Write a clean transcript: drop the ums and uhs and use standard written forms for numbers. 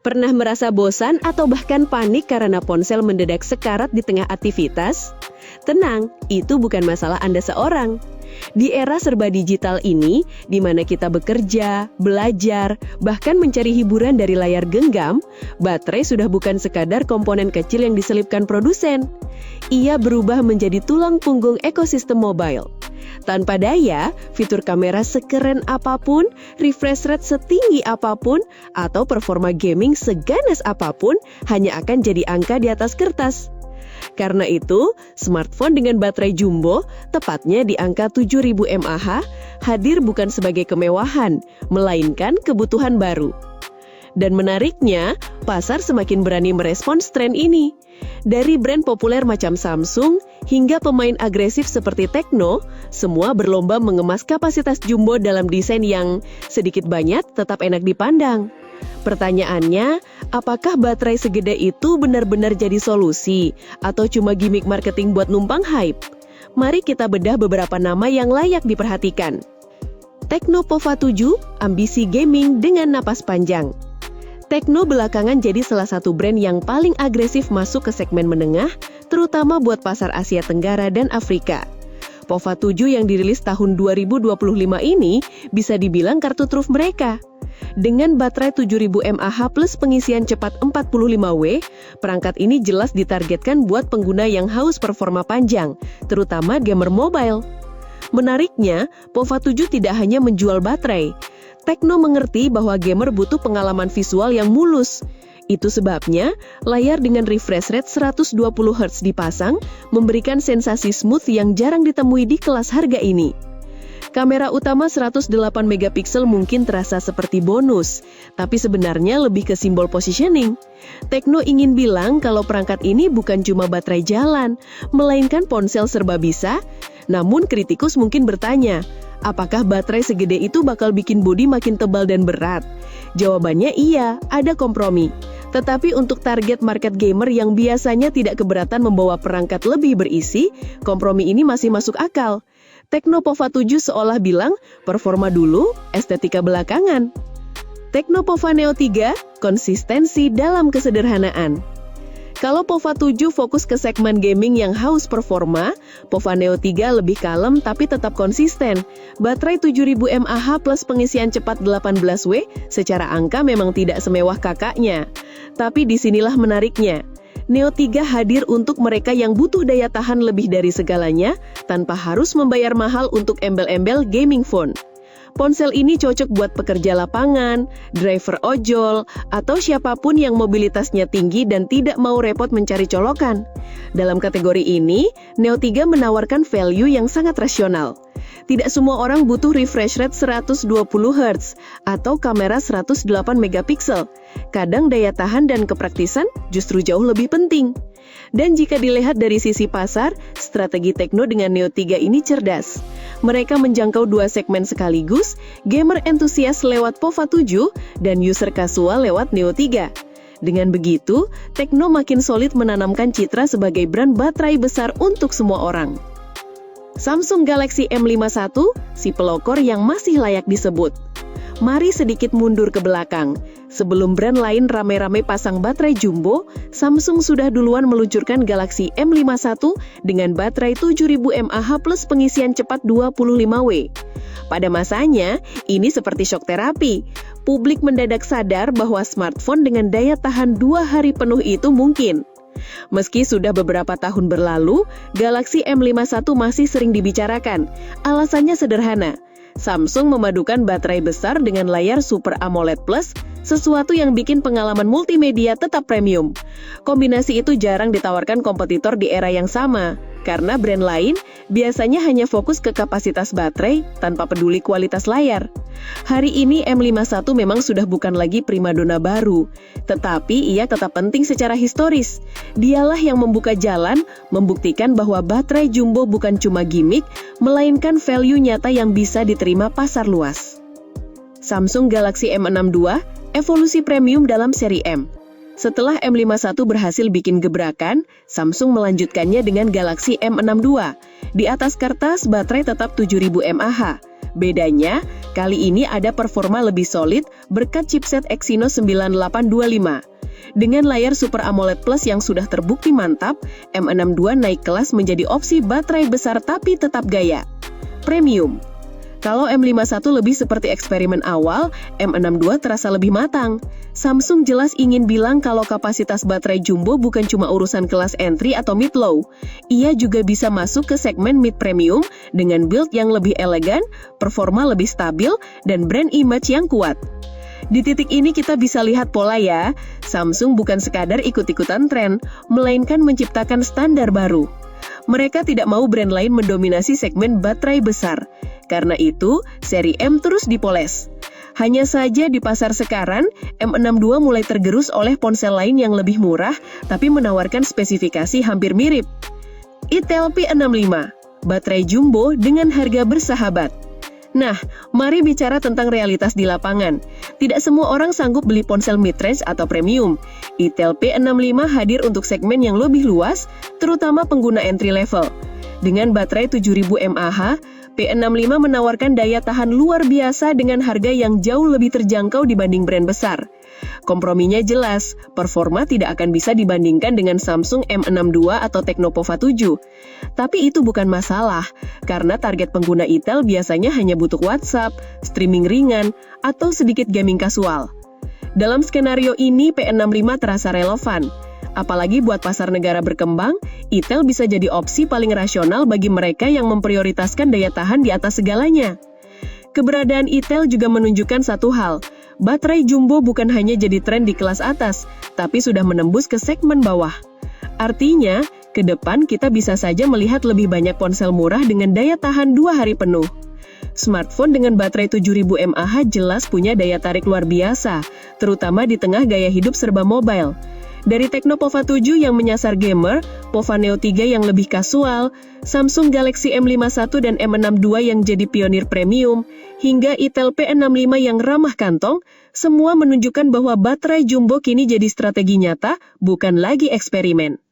Pernah merasa bosan atau bahkan panik karena ponsel mendadak sekarat di tengah aktivitas? Tenang, itu bukan masalah Anda seorang. Di era serba digital ini, di mana kita bekerja, belajar, bahkan mencari hiburan dari layar genggam, baterai sudah bukan sekadar komponen kecil yang diselipkan produsen. Ia berubah menjadi tulang punggung ekosistem mobile. Tanpa daya, fitur kamera sekeren apapun, refresh rate setinggi apapun, atau performa gaming seganas apapun, hanya akan jadi angka di atas kertas. Karena itu, smartphone dengan baterai jumbo, tepatnya di angka 7000 mAh, hadir bukan sebagai kemewahan, melainkan kebutuhan baru. Dan menariknya, pasar semakin berani merespons tren ini. Dari brand populer macam Samsung, hingga pemain agresif seperti Tecno, semua berlomba mengemas kapasitas jumbo dalam desain yang sedikit banyak tetap enak dipandang. Pertanyaannya, apakah baterai segede itu benar-benar jadi solusi atau cuma gimmick marketing buat numpang hype? Mari kita bedah beberapa nama yang layak diperhatikan. Tecno Pova 7, ambisi gaming dengan napas panjang. Tecno belakangan jadi salah satu brand yang paling agresif masuk ke segmen menengah, terutama buat pasar Asia Tenggara dan Afrika. Pova 7 yang dirilis tahun 2025 ini bisa dibilang kartu truf mereka. Dengan baterai 7000 mAh plus pengisian cepat 45W, perangkat ini jelas ditargetkan buat pengguna yang haus performa panjang, terutama gamer mobile. Menariknya, Pova 7 tidak hanya menjual baterai. Tecno mengerti bahwa gamer butuh pengalaman visual yang mulus. Itu sebabnya, layar dengan refresh rate 120Hz dipasang, memberikan sensasi smooth yang jarang ditemui di kelas harga ini. Kamera utama 108MP mungkin terasa seperti bonus, tapi sebenarnya lebih ke simbol positioning. Tecno ingin bilang kalau perangkat ini bukan cuma baterai jalan, melainkan ponsel serba bisa. Namun kritikus mungkin bertanya, apakah baterai segede itu bakal bikin bodi makin tebal dan berat? Jawabannya iya, ada kompromi. Tetapi untuk target market gamer yang biasanya tidak keberatan membawa perangkat lebih berisi, kompromi ini masih masuk akal. Tecno Pova 7 seolah bilang, performa dulu, estetika belakangan. Tecno Pova Neo 3, konsistensi dalam kesederhanaan. Kalau Pova 7 fokus ke segmen gaming yang haus performa, Pova Neo 3 lebih kalem tapi tetap konsisten. Baterai 7000 mAh plus pengisian cepat 18W, secara angka memang tidak semewah kakaknya. Tapi disinilah menariknya. Neo 3 hadir untuk mereka yang butuh daya tahan lebih dari segalanya, tanpa harus membayar mahal untuk embel-embel gaming phone. Ponsel ini cocok buat pekerja lapangan, driver ojol, atau siapapun yang mobilitasnya tinggi dan tidak mau repot mencari colokan. Dalam kategori ini, Neo 3 menawarkan value yang sangat rasional. Tidak semua orang butuh refresh rate 120Hz atau kamera 108MP. Kadang daya tahan dan kepraktisan justru jauh lebih penting. Dan jika dilihat dari sisi pasar, strategi Tecno dengan Neo 3 ini cerdas. Mereka menjangkau dua segmen sekaligus, gamer entusias lewat Pova 7 dan user kasual lewat Neo 3. Dengan begitu, Tecno makin solid menanamkan citra sebagai brand baterai besar untuk semua orang. Samsung Galaxy M51, si pelokor yang masih layak disebut. Mari sedikit mundur ke belakang. Sebelum brand lain rame-rame pasang baterai jumbo, Samsung sudah duluan meluncurkan Galaxy M51 dengan baterai 7000 mAh plus pengisian cepat 25W. Pada masanya, ini seperti shock terapi. Publik mendadak sadar bahwa smartphone dengan daya tahan 2 hari penuh itu mungkin. Meski sudah beberapa tahun berlalu, Galaxy M51 masih sering dibicarakan. Alasannya sederhana. Samsung memadukan baterai besar dengan layar Super AMOLED Plus, sesuatu yang bikin pengalaman multimedia tetap premium. Kombinasi itu jarang ditawarkan kompetitor di era yang sama, karena brand lain biasanya hanya fokus ke kapasitas baterai tanpa peduli kualitas layar. Hari ini M51 memang sudah bukan lagi primadona baru, tetapi ia tetap penting secara historis. Dialah yang membuka jalan, membuktikan bahwa baterai jumbo bukan cuma gimmick, melainkan value nyata yang bisa diterima pasar luas. Samsung Galaxy M62, evolusi premium dalam seri M. Setelah M51 berhasil bikin gebrakan, Samsung melanjutkannya dengan Galaxy M62. Di atas kertas, baterai tetap 7000 mAh. Bedanya, kali ini ada performa lebih solid berkat chipset Exynos 9825. Dengan layar Super AMOLED Plus yang sudah terbukti mantap, M62 naik kelas menjadi opsi baterai besar tapi tetap gaya. Premium. Kalau M51 lebih seperti eksperimen awal, M62 terasa lebih matang. Samsung jelas ingin bilang kalau kapasitas baterai jumbo bukan cuma urusan kelas entry atau mid-low. Ia juga bisa masuk ke segmen mid-premium dengan build yang lebih elegan, performa lebih stabil, dan brand image yang kuat. Di titik ini kita bisa lihat pola ya, Samsung bukan sekadar ikut-ikutan tren, melainkan menciptakan standar baru. Mereka tidak mau brand lain mendominasi segmen baterai besar. Karena itu, seri M terus dipoles. Hanya saja di pasar sekarang, M62 mulai tergerus oleh ponsel lain yang lebih murah, tapi menawarkan spesifikasi hampir mirip. Itel P65, baterai jumbo dengan harga bersahabat. Nah, mari bicara tentang realitas di lapangan. Tidak semua orang sanggup beli ponsel mid-range atau premium. Itel P65 hadir untuk segmen yang lebih luas, terutama pengguna entry level. Dengan baterai 7000 mAh, P65 menawarkan daya tahan luar biasa dengan harga yang jauh lebih terjangkau dibanding brand besar. Komprominya jelas, performa tidak akan bisa dibandingkan dengan Samsung M62 atau Tecnopova 7. Tapi itu bukan masalah, karena target pengguna Itel biasanya hanya butuh WhatsApp, streaming ringan, atau sedikit gaming kasual. Dalam skenario ini, P65 terasa relevan. Apalagi buat pasar negara berkembang, Itel bisa jadi opsi paling rasional bagi mereka yang memprioritaskan daya tahan di atas segalanya. Keberadaan Itel juga menunjukkan satu hal, baterai jumbo bukan hanya jadi tren di kelas atas, tapi sudah menembus ke segmen bawah. Artinya, ke depan kita bisa saja melihat lebih banyak ponsel murah dengan daya tahan 2 hari penuh. Smartphone dengan baterai 7000 mAh jelas punya daya tarik luar biasa, terutama di tengah gaya hidup serba mobile. Dari Tecnopova 7 yang menyasar gamer, Pova Neo 3 yang lebih kasual, Samsung Galaxy M51 dan M62 yang jadi pionir premium, hingga Itel P65 yang ramah kantong, semua menunjukkan bahwa baterai jumbo kini jadi strategi nyata, bukan lagi eksperimen.